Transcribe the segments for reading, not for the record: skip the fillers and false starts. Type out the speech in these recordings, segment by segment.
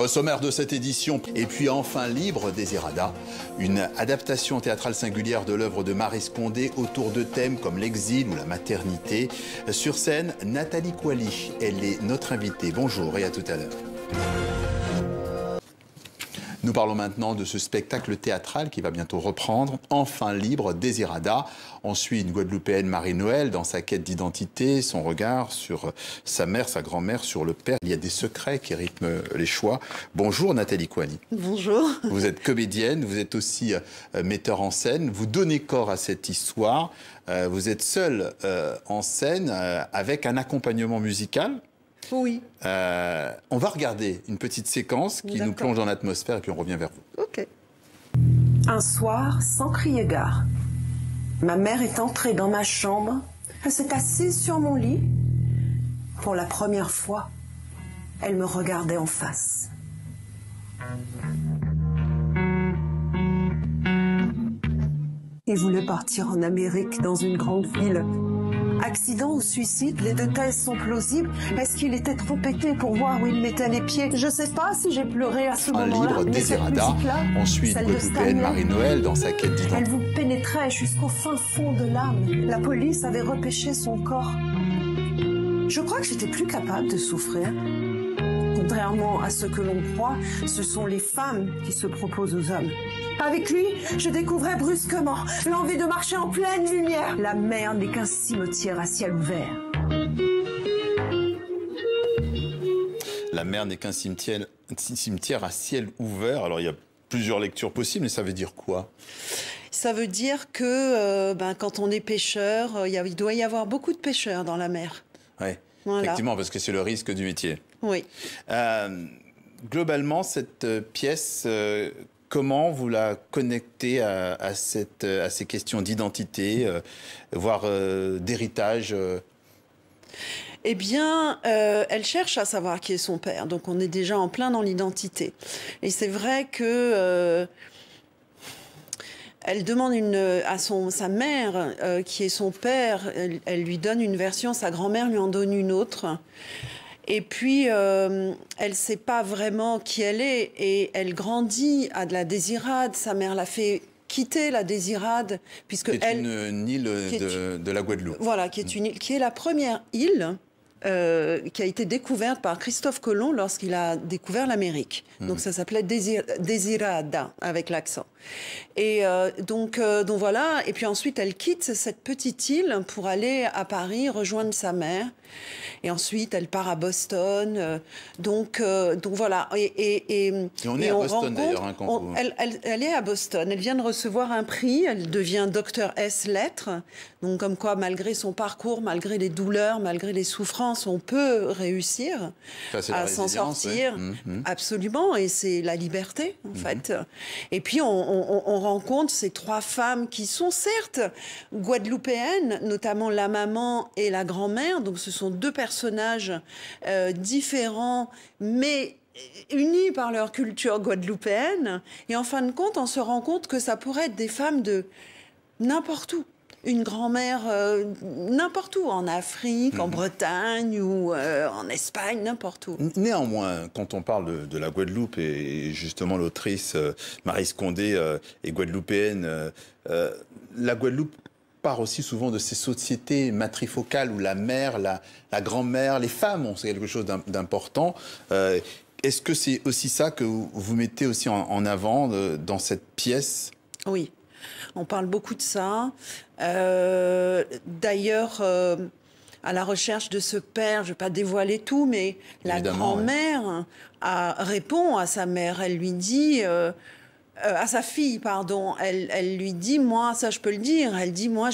Au sommaire de cette édition, et puis enfin libre, Désirada, une adaptation théâtrale singulière de l'œuvre de Maryse Condé autour de thèmes comme l'exil ou la maternité. Sur scène, Nathalie Coily, elle est notre invitée. Bonjour et à tout à l'heure. Nous parlons maintenant de ce spectacle théâtral qui va bientôt reprendre, Enfin libre, Désirada. On suit une Guadeloupéenne, Marie-Noël, dans sa quête d'identité, son regard sur sa mère, sa grand-mère, sur le père. Il y a des secrets qui rythment les choix. Bonjour Nathalie Coily. Bonjour. Vous êtes comédienne, vous êtes aussi metteur en scène. Vous donnez corps à cette histoire. Vous êtes seule en scène avec un accompagnement musical. Oui. On va regarder une petite séquence qui nous plonge dans l'atmosphère et puis on revient vers vous. Ok. Un soir, sans crier gare, ma mère est entrée dans ma chambre. Elle s'est assise sur mon lit. Pour la première fois, elle me regardait en face. Il voulait partir en Amérique, dans une grande ville. Accident ou suicide, les deux thèses sont plausibles. Est-ce qu'il était trop pété pour voir où il mettait les pieds? Je sais pas si j'ai pleuré à ce moment-là. Un livre, Désirada. Ensuite, Guadeloupéenne, Marie-Noël, dans sa quête d'identité. Elle vous pénétrait jusqu'au fin fond de l'âme. La police avait repêché son corps. Je crois que j'étais plus capable de souffrir. Contrairement à ce que l'on croit, ce sont les femmes qui se proposent aux hommes. Avec lui, je découvrais brusquement l'envie de marcher en pleine lumière. La mer n'est qu'un cimetière à ciel ouvert. La mer n'est qu'un cimetière à ciel ouvert. Alors, il y a plusieurs lectures possibles, mais ça veut dire quoi? Ça veut dire que quand on est pêcheur, il doit y avoir beaucoup de pêcheurs dans la mer. Oui, voilà. Effectivement, parce que c'est le risque du métier. Oui. Globalement, cette pièce... comment vous la connectez à ces questions d'identité, voire d'héritage? Eh bien, elle cherche à savoir qui est son père. Donc, on est déjà en plein dans l'identité. Et c'est vrai que... elle demande à sa mère, qui est son père, elle lui donne une version, sa grand-mère lui en donne une autre. Et puis, elle ne sait pas vraiment qui elle est et elle grandit à de la Désirade. Sa mère l'a fait quitter la Désirade. Puisque une île de la Guadeloupe. Voilà, qui est une île, qui est la première île qui a été découverte par Christophe Colomb lorsqu'il a découvert l'Amérique. Donc ça s'appelait Désirada, avec l'accent. Et donc voilà, et puis ensuite elle quitte cette petite île pour aller à Paris rejoindre sa mère. Et ensuite, elle part à Boston. Donc voilà. Et on est à Boston d'ailleurs. Hein, elle est à Boston. Elle vient de recevoir un prix. Elle devient docteur S lettres. Donc comme quoi, malgré son parcours, malgré les douleurs, malgré les souffrances, on peut réussir à s'en sortir. Ouais. Absolument. Et c'est la liberté, en fait. Et puis, on rencontre ces trois femmes qui sont certes guadeloupéennes, notamment la maman et la grand-mère. Donc ce sont deux personnages différents, mais unis par leur culture guadeloupéenne. Et en fin de compte, on se rend compte que ça pourrait être des femmes de n'importe où. Une grand-mère n'importe où, en Afrique, en Bretagne ou en Espagne, n'importe où. Néanmoins, quand on parle de la Guadeloupe, et justement l'autrice Maryse Condé est guadeloupéenne, la Guadeloupe part aussi souvent de ces sociétés matrifocales où la mère, la grand-mère, les femmes ont quelque chose d'important. Est-ce que c'est aussi ça que vous mettez aussi en avant dans cette pièce? Oui, on parle beaucoup de ça. D'ailleurs, à la recherche de ce père, je ne vais pas dévoiler tout, mais la grand-mère répond à sa mère. Elle lui dit... à sa fille, pardon, elle lui dit, moi, ça je peux le dire, elle dit, moi,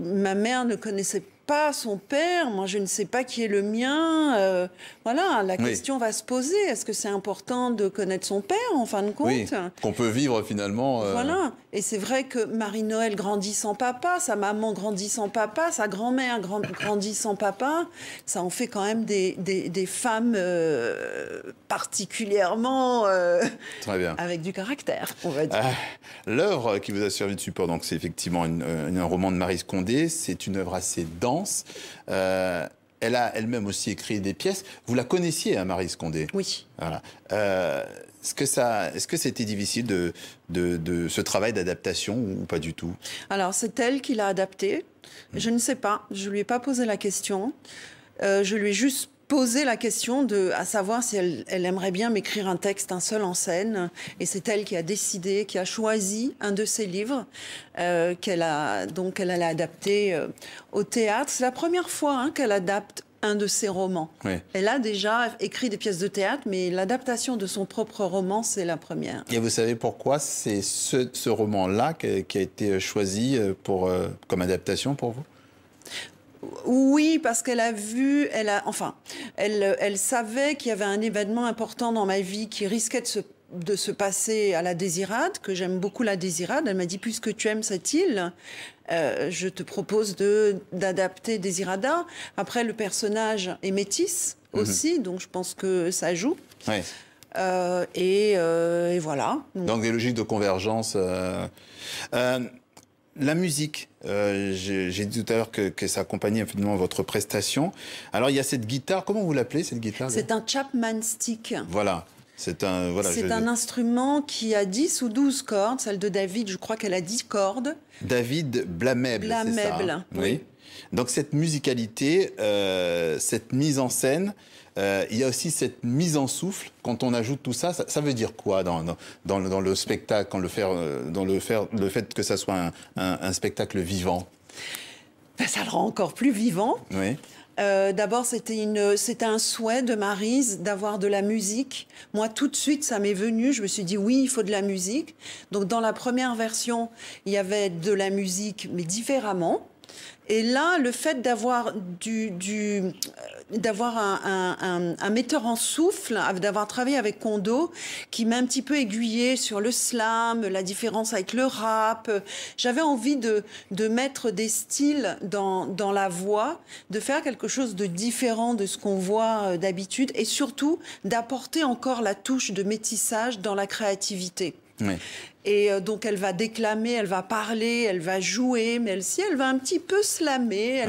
ma mère ne connaissait pas son père, moi je ne sais pas qui est le mien. Voilà, la question va se poser. Est-ce que c'est important de connaître son père, en fin de compte? Oui, qu'on peut vivre finalement. Voilà, et c'est vrai que Marie-Noël grandit sans papa, sa maman grandit sans papa, sa grand-mère grandit sans papa. Ça en fait quand même des femmes particulièrement très bien. avec du caractère, on va dire. L'œuvre qui vous a servi de support, donc c'est effectivement un roman de Maryse Condé, c'est une œuvre assez dense. elle a elle-même aussi écrit des pièces. Vous la connaissiez, hein, Maryse Condé? Oui. Voilà. Est-ce que c'était difficile de ce travail d'adaptation ou pas du tout? Alors, c'est elle qui l'a adapté. Je ne sais pas. Je ne lui ai pas posé la question. Je lui ai juste posé la question à savoir si elle aimerait bien m'écrire un texte, un seul en scène. Et c'est elle qui a décidé, qui a choisi un de ses livres qu'elle allait adapter au théâtre. C'est la première fois, hein, qu'elle adapte un de ses romans. Oui. Elle a déjà écrit des pièces de théâtre, mais l'adaptation de son propre roman, c'est la première. Et vous savez pourquoi c'est ce roman-là qui a été choisi comme adaptation pour vous? Oui, parce qu'elle a vu, elle savait qu'il y avait un événement important dans ma vie qui risquait de se passer à la Désirade, que j'aime beaucoup la Désirade. Elle m'a dit, puisque tu aimes cette île, je te propose d'adapter Désirada. Après, le personnage est métis aussi, donc je pense que ça joue. Ouais. Et voilà. Donc des logiques de convergence. La musique, j'ai dit tout à l'heure que ça accompagnait finalement votre prestation. Alors il y a cette guitare, comment vous l'appelez cette guitare? C'est un Chapman Stick. Voilà. C'est un instrument qui a 10 ou 12 cordes. Celle de David, je crois qu'elle a 10 cordes. David Blamèble, c'est ça, hein? Oui. Donc cette musicalité, cette mise en scène, il y a aussi cette mise en souffle. Quand on ajoute tout ça, ça veut dire quoi dans le spectacle, dans le fait que ça soit un spectacle vivant? Ben, ça le rend encore plus vivant. Oui. D'abord, c'était un souhait de Maryse d'avoir de la musique. Moi, tout de suite, ça m'est venu. Je me suis dit, oui, il faut de la musique. Donc, dans la première version, il y avait de la musique, mais différemment. Et là, le fait d'avoir un metteur en souffle, d'avoir travaillé avec Kondo, qui m'a un petit peu aiguillé sur le slam, la différence avec le rap. J'avais envie de mettre des styles dans la voix, de faire quelque chose de différent de ce qu'on voit d'habitude, et surtout d'apporter encore la touche de métissage dans la créativité. Oui. Et donc, elle va déclamer, elle va parler, elle va jouer, mais elle va un petit peu slammer,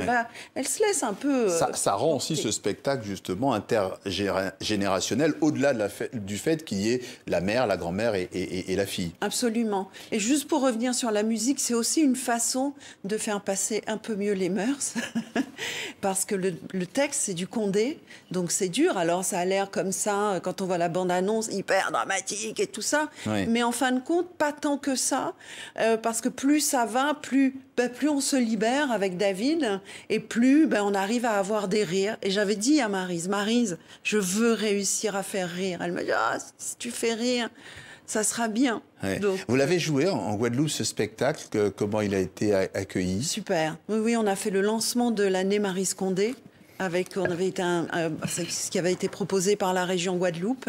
elle se laisse un peu... Ça rend aussi ce spectacle, justement, intergénérationnel, au-delà du fait qu'il y ait la mère, la grand-mère et la fille. Absolument. Et juste pour revenir sur la musique, c'est aussi une façon de faire passer un peu mieux les mœurs, parce que le texte, c'est du Condé, donc c'est dur. Alors, ça a l'air comme ça, quand on voit la bande-annonce, hyper dramatique et tout ça, oui. Mais en fin de compte, pas tant que ça, parce que plus ça va, plus on se libère avec David, et plus on arrive à avoir des rires. Et j'avais dit à Maryse, je veux réussir à faire rire. Elle m'a dit, si tu fais rire, ça sera bien. Ouais. Donc, vous l'avez joué en Guadeloupe, ce spectacle, comment il a été accueilli? Super. Oui, on a fait le lancement de l'année Maryse Condé. C'est ce qui avait été proposé par la région Guadeloupe.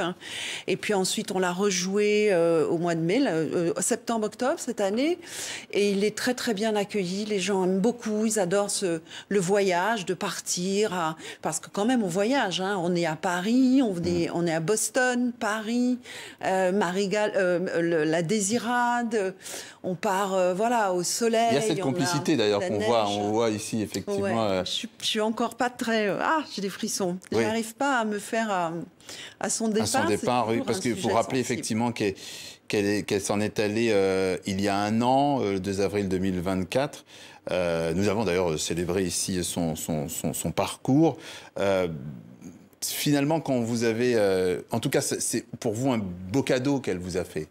Et puis ensuite, on l'a rejoué au mois de mai, septembre-octobre cette année. Et il est très, très bien accueilli. Les gens aiment beaucoup. Ils adorent le voyage, de partir. Parce que quand même, on voyage. Hein. On est à Paris, on est à Boston, Paris, la Désirade. On part au soleil. Il y a cette complicité d'ailleurs qu'on voit ici, effectivement. Ouais, je suis encore pas très... j'ai des frissons. Oui. Je n'arrive pas à me faire à son départ. À son départ, oui, parce qu'il faut rappeler effectivement qu'elle s'en est allée il y a un an, le 2 avril 2024. Nous avons d'ailleurs célébré ici son parcours. Finalement, quand vous avez... en tout cas, c'est pour vous un beau cadeau qu'elle vous a fait.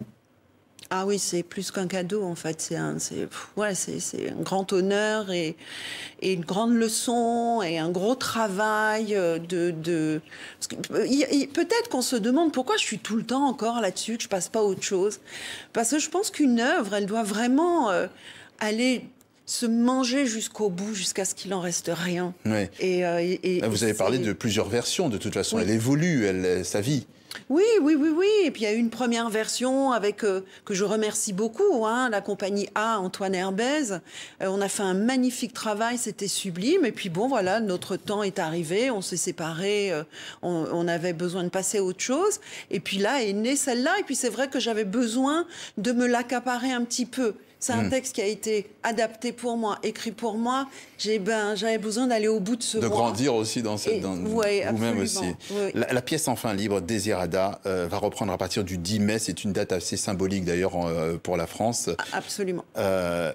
Ah oui, c'est plus qu'un cadeau, en fait. C'est un grand honneur et une grande leçon et un gros travail peut-être qu'on se demande pourquoi je suis tout le temps encore là-dessus, que je passe pas à autre chose. Parce que je pense qu'une œuvre, elle doit vraiment aller se manger jusqu'au bout, jusqu'à ce qu'il en reste rien. Oui. Vous avez parlé de plusieurs versions, de toute façon. Oui. Elle évolue, sa vie. Oui. Et puis il y a eu une première version que je remercie beaucoup, la compagnie A, Antoine Herbez. On a fait un magnifique travail, c'était sublime. Et puis notre temps est arrivé, on s'est séparés, on avait besoin de passer à autre chose. Et puis là est née celle-là. Et puis c'est vrai que j'avais besoin de me l'accaparer un petit peu. C'est un texte qui a été adapté pour moi, écrit pour moi. J'avais besoin d'aller au bout de ce de moi. grandir aussi dans cette... Oui, vous-même aussi. Oui. La pièce Enfin libre, Désirada, va reprendre à partir du 10 mai. C'est une date assez symbolique d'ailleurs pour la France. Absolument.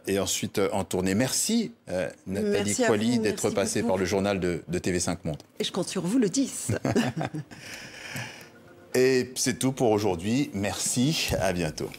Et ensuite en tournée. Merci Nathalie Coily d'être passée par le journal de TV5 Monde. Et je compte sur vous le 10. Et c'est tout pour aujourd'hui. Merci, à bientôt.